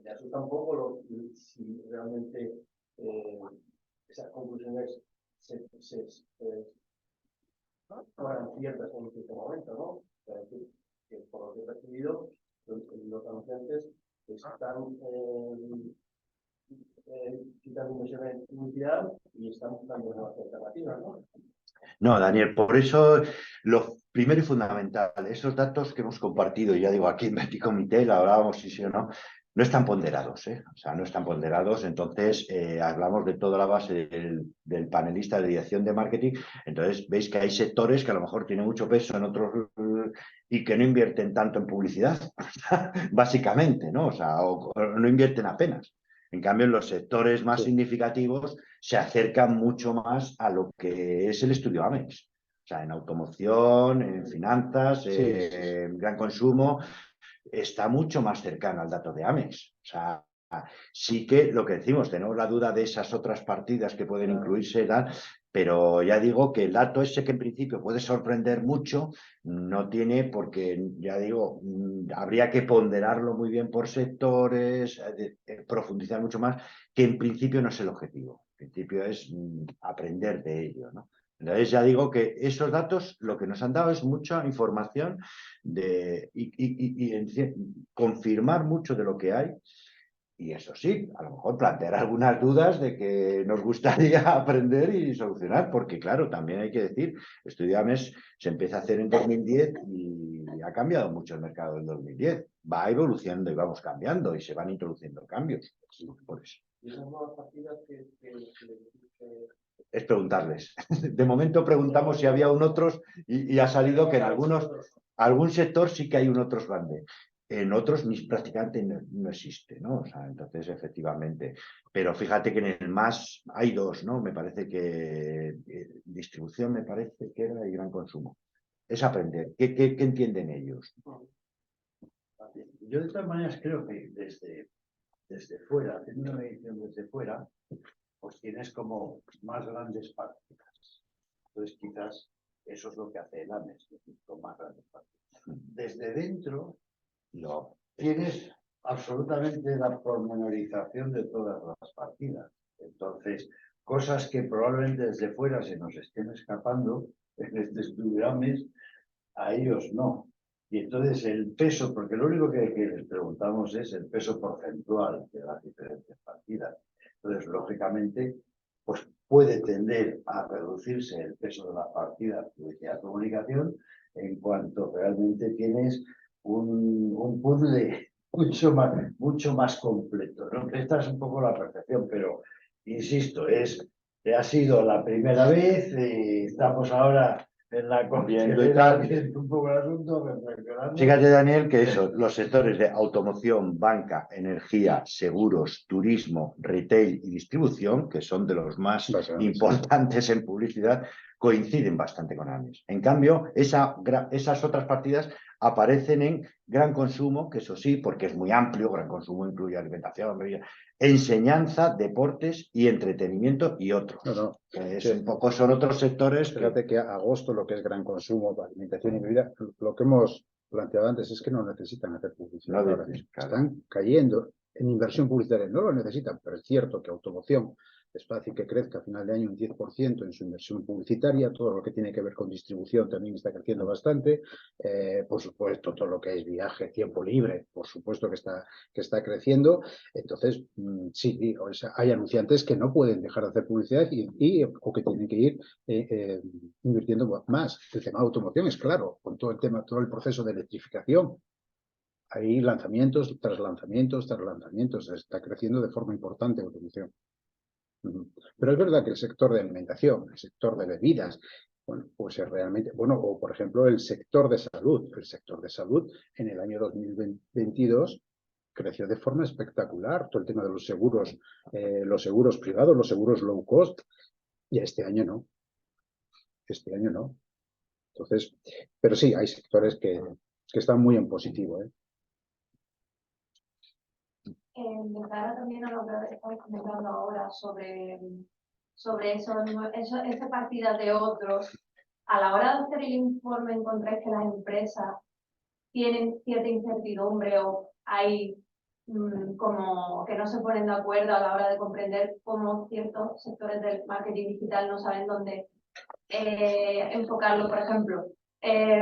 me asusta un poco si realmente esas conclusiones fueran ciertas en este momento, ¿no? Es decir, que por lo que he percibido, los anunciantes están quitando inversión en publicidad y están buscando nuevas alternativas, ¿no? No, Daniel, por eso lo primero y fundamental, esos datos que hemos compartido, ya digo, aquí en Petit Comité, lo hablábamos sí o no, no están ponderados, ¿eh? O sea, no están ponderados, entonces hablamos de toda la base del panelista de dirección de marketing, entonces veis que hay sectores que a lo mejor tienen mucho peso en otros y que no invierten tanto en publicidad, básicamente, ¿no? O sea, o no invierten apenas. En cambio, en los sectores más significativos se acercan mucho más a lo que es el estudio AMEX. O sea, en automoción, en finanzas, en gran consumo, está mucho más cercano al dato de AMEX. O sea, sí que lo que decimos, tenemos la duda de esas otras partidas que pueden incluirse, pero ya digo que el dato ese que en principio puede sorprender mucho, no tiene porque, ya digo, habría que ponderarlo muy bien por sectores, profundizar mucho más, que en principio no es el objetivo. En principio es aprender de ello, ¿no? Entonces ya digo que esos datos lo que nos han dado es mucha información y confirmar mucho de lo que hay Y eso sí, a lo mejor plantear algunas dudas de que nos gustaría aprender y solucionar, porque claro, también hay que decir, Estudiames se empieza a hacer en 2010 y ha cambiado mucho el mercado en 2010. Va evolucionando y vamos cambiando y se van introduciendo cambios. Por eso. ¿Y esas nuevas partidas Es preguntarles. De momento preguntamos si había un otros y ha salido que en algún sector sí que hay un otros grande. En otros ni prácticamente no existe, ¿no? O sea, entonces, efectivamente. Pero fíjate que en el más hay dos, ¿no? Me parece que distribución me parece que era y gran consumo. Es aprender. ¿Qué entienden ellos? Yo de todas maneras creo que desde fuera, haciendo una medición desde fuera, pues tienes como más grandes partidas. Entonces quizás eso es lo que hace el AMES, es decir, con más grandes partidas. Desde dentro No. tienes absolutamente la pormenorización de todas las partidas. Entonces, cosas que probablemente desde fuera se nos estén escapando en este estudio AMES, a ellos no. Y entonces el peso, porque lo único que les preguntamos es el peso porcentual de las diferentes partidas. Entonces, lógicamente, pues puede tender a reducirse el peso de la partida de publicidad-comunicación en cuanto realmente tienes un puzzle mucho más completo, ¿no? Esta es un poco la percepción, pero insisto, ha sido la primera vez, estamos ahora en la convivencia viendo un poco el asunto, reflexionando. Fíjate, Daniel, que eso, los sectores de automoción, banca, energía, seguros, turismo, retail y distribución, que son de los más importantes en publicidad, coinciden bastante con AMES. En cambio, esas otras partidas aparecen en gran consumo, que eso sí, porque es muy amplio, gran consumo incluye alimentación, enseñanza, deportes y entretenimiento y otros. Un poco son otros sectores. Fíjate que agosto, lo que es gran consumo, alimentación y bebida, lo que hemos planteado antes es que no necesitan hacer publicidad. No, ahora claro. Están cayendo en inversión publicitaria, no lo necesitan, pero es cierto que automoción es fácil que crezca a final de año un 10% en su inversión publicitaria, todo lo que tiene que ver con distribución también está creciendo bastante, por supuesto todo lo que es viaje, tiempo libre, por supuesto que está creciendo. Entonces sí, hay anunciantes que no pueden dejar de hacer publicidad o que tienen que ir invirtiendo más. El tema de automoción es claro, con todo el proceso de electrificación. Hay lanzamientos tras lanzamientos tras lanzamientos, está creciendo de forma importante la automoción. Pero es verdad que el sector de alimentación, el sector de bebidas, bueno, pues es realmente, o por ejemplo el sector de salud. El sector de salud en el año 2022 creció de forma espectacular. Todo el tema de los seguros privados, los seguros low cost, y este año no. Este año no. Entonces, pero sí, hay sectores que están muy en positivo, ¿eh? De cara también a lo que estáis comentando ahora sobre esa partida de otros, a la hora de hacer el informe encontráis que las empresas tienen cierta incertidumbre o hay como que no se ponen de acuerdo a la hora de comprender cómo ciertos sectores del marketing digital no saben dónde enfocarlo. Por ejemplo,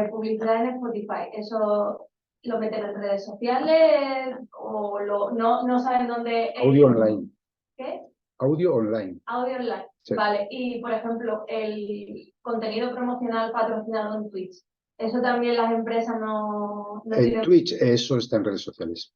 publicidad en Spotify, eso lo meten en redes sociales o no saben dónde. Audio online. ¿Qué? Audio online. Audio online. Sí. Vale, y por ejemplo, el contenido promocional patrocinado en Twitch, eso también las empresas no en Twitch, eso está en redes sociales.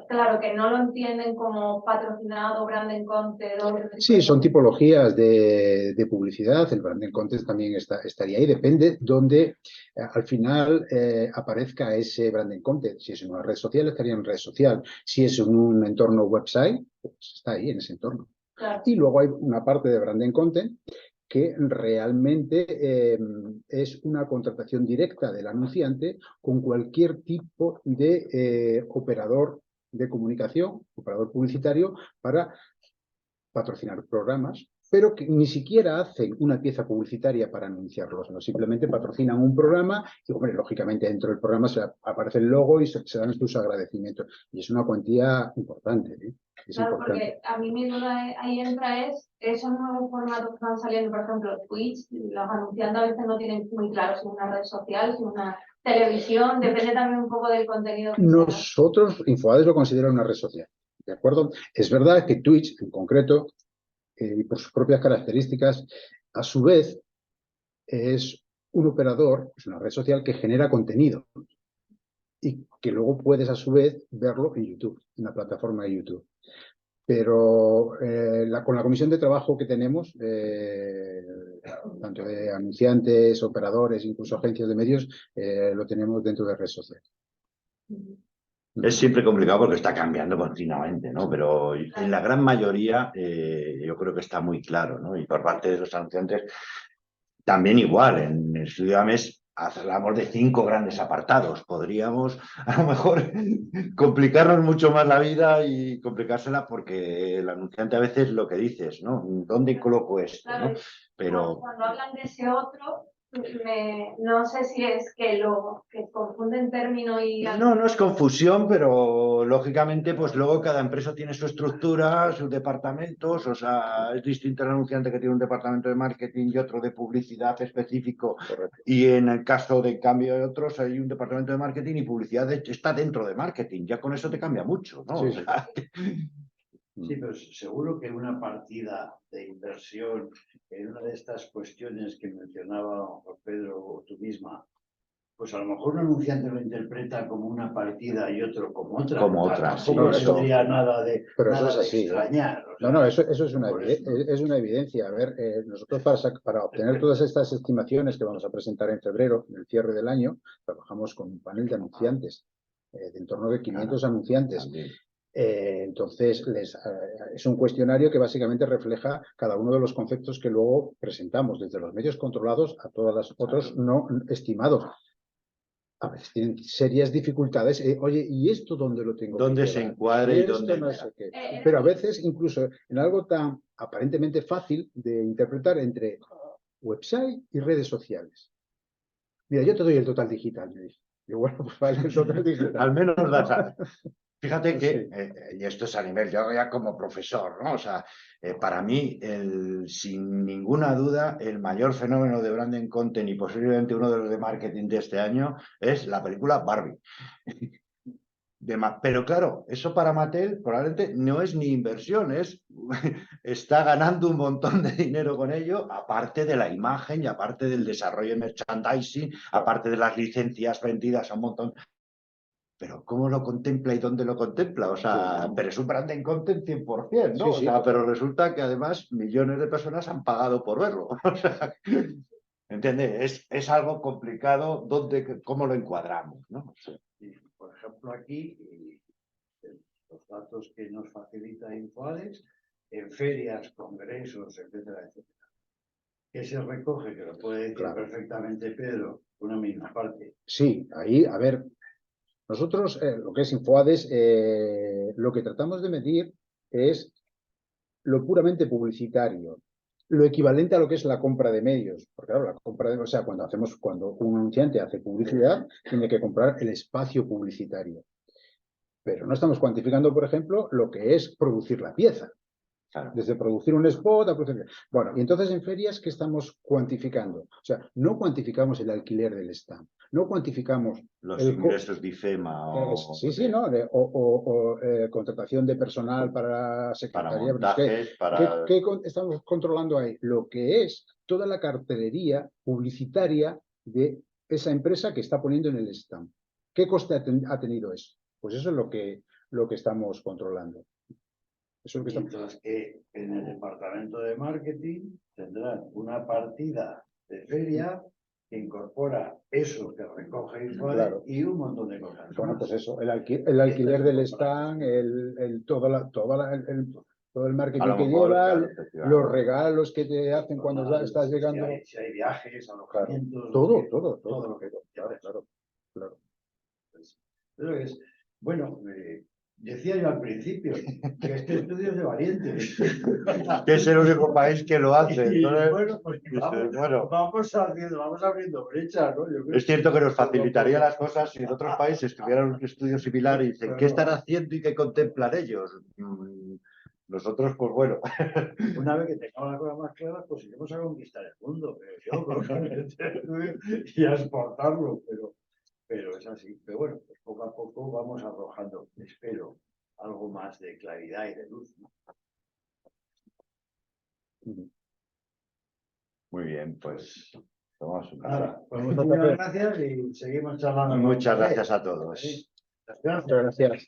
Claro, que no lo entienden como patrocinado, branding content. Sí, son tipologías de publicidad. El branding content también estaría ahí. Depende donde al final aparezca ese branding content. Si es en una red social, estaría en red social. Si es en un entorno website, pues está ahí en ese entorno. Claro. Y luego hay una parte de branding content que realmente es una contratación directa del anunciante con cualquier tipo de operador de comunicación, operador publicitario, para patrocinar programas, pero que ni siquiera hacen una pieza publicitaria para anunciarlos, no, simplemente patrocinan un programa y, hombre, lógicamente dentro del programa aparece el logo y se dan sus agradecimientos. Y es una cuantía importante, ¿eh? Claro, porque a mí mi duda ahí entra esos nuevos formatos que van saliendo, por ejemplo, Twitch, los anunciantes a veces no tienen muy claro si es una red social, si es una televisión, depende también un poco del contenido. Nosotros, Infobaes lo considera una red social. ¿de acuerdo? Es verdad que Twitch, en concreto, y por sus propias características, a su vez, es un operador, es una red social que genera contenido y que luego puedes, a su vez, verlo en YouTube, en la plataforma de YouTube. Pero con la comisión de trabajo que tenemos, tanto de anunciantes, operadores, incluso agencias de medios, lo tenemos dentro de red social. Es siempre complicado porque está cambiando continuamente, ¿no? Pero en la gran mayoría yo creo que está muy claro, ¿no? Y por parte de los anunciantes también igual. En el estudio AMES hablamos de 5 grandes apartados. Podríamos a lo mejor complicarnos mucho más la vida y complicársela porque el anunciante a veces lo que dices, ¿no? ¿Dónde coloco esto? Claro, ¿no? Pero cuando hablan de ese otro, no sé si es que confunden término y... no es confusión, pero lógicamente, pues luego cada empresa tiene su estructura, sus departamentos, o sea, es distinto el anunciante que tiene un departamento de marketing y otro de publicidad específico. Correcto. Y en el caso de cambio de otros, hay un departamento de marketing y publicidad está dentro de marketing. Ya con eso te cambia mucho, ¿no? Sí, O sea, Sí, pero seguro que una partida de inversión en una de estas cuestiones que mencionaba Pedro o tú misma, pues a lo mejor un anunciante lo interpreta como una partida y otro como otra. Como otra, sí, Tampoco eso. tendría nada de, Pero eso nada es de así, extrañar. O sea, No, eso es una, por eso, ¿no? es una evidencia. A ver, nosotros para obtener todas estas estimaciones que vamos a presentar en febrero, en el cierre del año, trabajamos con un panel de anunciantes, de en torno de 500 anunciantes. también. Entonces, es un cuestionario que básicamente refleja cada uno de los conceptos que luego presentamos, desde los medios controlados a todos los otros no estimados. A veces tienen serias dificultades. Oye, ¿y esto dónde lo tengo ¿Dónde que se llevar? encuadre y Esto dónde no no? sé qué. Pero a veces, incluso en algo tan aparentemente fácil de interpretar entre website y redes sociales. Mira, yo te doy el total digital, me dice. Y bueno, pues vale, el total digital. Al menos das. Fíjate que, Sí. y esto es a nivel, yo ya como profesor, ¿no? O sea, para mí, sin ninguna duda, el mayor fenómeno de branding content y posiblemente uno de los de marketing de este año es la película Barbie. Pero claro, eso para Mattel probablemente no es ni inversión, está ganando un montón de dinero con ello, aparte de la imagen y aparte del desarrollo de merchandising, aparte de las licencias vendidas a un montón. Pero ¿cómo lo contempla y dónde lo contempla? O sea, Sí. pero es un branding content 100%, ¿no? Sí, O sí, sea, pero total. resulta que además millones de personas han pagado por verlo. O sea, ¿entiendes? Es algo complicado cómo lo encuadramos, ¿no? Sí. Y, por ejemplo, aquí, los datos que nos facilita Infoades, en ferias, congresos, etcétera, etcétera. ¿Qué se recoge? Que lo puede decir Claro. perfectamente Pedro, una misma parte. Sí, ahí, a ver, nosotros, lo que es Infoades, lo que tratamos de medir es lo puramente publicitario, lo equivalente a lo que es la compra de medios. Porque claro, la compra de, o sea, cuando un anunciante hace publicidad, tiene que comprar el espacio publicitario. Pero no estamos cuantificando, por ejemplo, lo que es producir la pieza. Claro. Desde producir un spot a producir... Bueno, y entonces en ferias, ¿qué estamos cuantificando? O sea, no cuantificamos el alquiler del stand, no cuantificamos Los ingresos de IFEMA sí, ¿no? Contratación de personal para para secretaría. montajes, ¿Qué estamos controlando ahí? Lo que es toda la cartelería publicitaria de esa empresa que está poniendo en el stand. ¿Qué coste ha tenido eso? Pues eso es lo que estamos controlando. Eso es lo que estamos... Mientras que en el departamento de marketing tendrán una partida de feria que incorpora eso que recoge Infoades, Claro. y un montón de cosas. Bueno, más. pues eso, el alquiler del stand, todo el marketing a lo que mejor, lleva, claro, los efectivamente. regalos que te hacen cuando Total, estás llegando. Si hay viajes, Claro, alojamientos, todo lo que claro. Pero bueno, decía yo al principio que este estudio es de valientes. Que es el único país que lo hace. Y, Entonces, bueno, pues vamos abriendo brechas, ¿no? Yo creo es cierto que nos facilitaría las cosas si en otros países tuvieran un estudio similar y dicen, ¿qué están haciendo y qué contemplan ellos? Nosotros, pues bueno. Una vez que tengamos las cosas más claras, pues iremos a conquistar el mundo, y a exportarlo, pero es así. Pero bueno, pues poco a poco vamos arrojando, espero, algo más de claridad y de luz, ¿no? Muy bien, pues tomamos un café. Nada, pues Vamos a muchísimas hacer- gracias y seguimos charlando. Muchas con ustedes. gracias a todos. Sí, gracias. Muchas gracias.